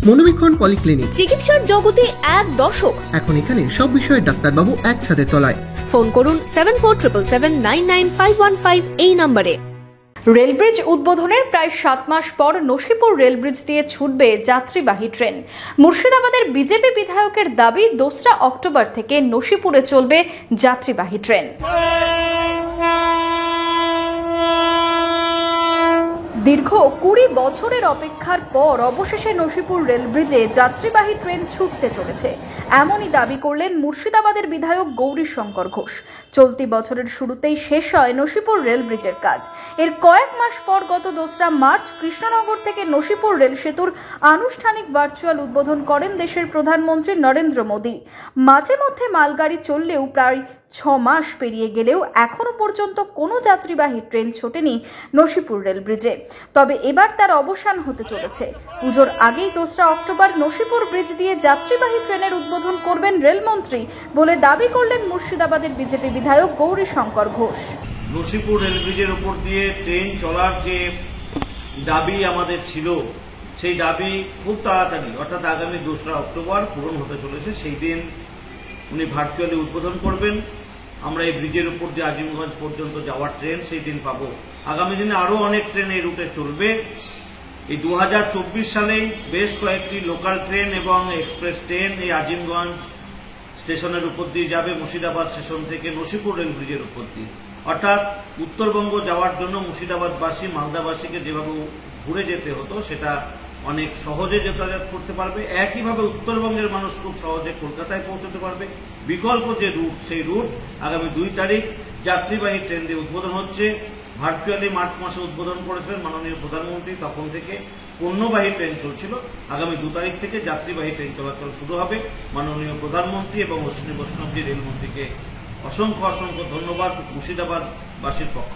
মনোবীক্ষণ polyclinic, চিকিৎসার জগতে এক দশক। এখন এখানে সব বিষয়ে ডাক্তারবাবু এক ছাদের তলায়। ফোন করুন 7477799515 এই নম্বরে। রেলব্রিজ উদ্বোধনের প্রায় 7 মাস পর নসিপুর রেলব্রিজ দিয়ে ছুটবে যাত্রীবাহী ট্রেন। মুর্শিদাবাদের বিজেপি বিধায়কের দাবি 2রা অক্টোবর থেকে নসিপুরে চলবে যাত্রীবাহী ট্রেন। দীর্ঘ 20 বছরের অপেক্ষার পর অবশেষে নসিপুর রেলব্রিজে যাত্রীবাহী ট্রেন ছুটতে চলেছে, এমনই দাবি করলেন মুর্শিদাবাদের বিধায়ক গৌরীশঙ্কর ঘোষ। চলতি বছরের শুরুতেই শেষ হয় নসিপুর রেলব্রিজের কাজ। এর কয়েক মাস পর গত 2রা মার্চ কৃষ্ণনগর থেকে নসিপুর রেল সেতুর আনুষ্ঠানিক ভার্চুয়াল উদ্বোধন করেন দেশের প্রধানমন্ত্রী নরেন্দ্র মোদী। মাঝে মধ্যে মালগাড়ি চললেও প্রায় 6 মাস পেরিয়ে গেলেও এখনো পর্যন্ত কোনো যাত্রীবাহী ট্রেন ছোটেনি নসিপুর রেলব্রিজে। তবে এবার তার অবসান হতে চলেছে। পুজোর আগেই 2রা অক্টোবর নসিপুর ব্রিজ দিয়ে যাত্রীবাহী ট্রেনের উদ্বোধন করবেন রেলমন্ত্রী বলে দাবি করলেন মুর্শিদাবাদের বিজেপি বিধায়ক গৌরীশঙ্কর ঘোষ। নসিপুর রেলব্রিজের উপর দিয়ে ট্রেন চলার যে দাবি আমাদের ছিল, সেই দাবি খুব তাড়াতাড়ি অর্থাৎ আগামী 2রা অক্টোবর পূরণ হতে চলেছে। সেই দিন উনি ভার্চুয়ালি উদ্বোধন করবেন। আমরা এই ব্রিজের উপর দিয়ে আজিমগঞ্জ পর্যন্ত যাওয়ার ট্রেন সেই দিন পাবো। আগামী দিনে আরো অনেক ট্রেন এই রুটে চলবে। এই 2024 সালেই বেশ কয়েকটি লোকাল ট্রেন এবং এক্সপ্রেস ট্রেন এই আজিমগঞ্জ স্টেশনের উপর দিয়ে যাবে, মুর্শিদাবাদ স্টেশন থেকে নসিপুর রেল ব্রিজের উপর দিয়ে। অর্থাৎ উত্তরবঙ্গ যাওয়ার জন্য মুর্শিদাবাদবাসী মালদাবাসীকে যেভাবে ঘুরে যেতে হতো সেটা অনেক সহজে যাতায়াত করতে পারবে। একইভাবে উত্তরবঙ্গের মানুষ খুব সহজে কলকাতায় পৌঁছতে পারবে। বিকল্প যে রুট, সেই রুট আগামী 2 তারিখ যাত্রীবাহী ট্রেন দিয়ে উদ্বোধন হচ্ছে। ভার্চুয়ালি মার্চ মাসে উদ্বোধন করেছিলেন মাননীয় প্রধানমন্ত্রী, তখন থেকে পণ্যবাহী ট্রেন চলছিল। আগামী 2 তারিখ থেকে যাত্রীবাহী ট্রেন চলাচল শুরু হবে। মাননীয় প্রধানমন্ত্রী এবং অশ্বিনী বৈষ্ণবজি রেলমন্ত্রীকে অসংখ্য অসংখ্য ধন্যবাদ মুর্শিদাবাদবাসীর পক্ষ।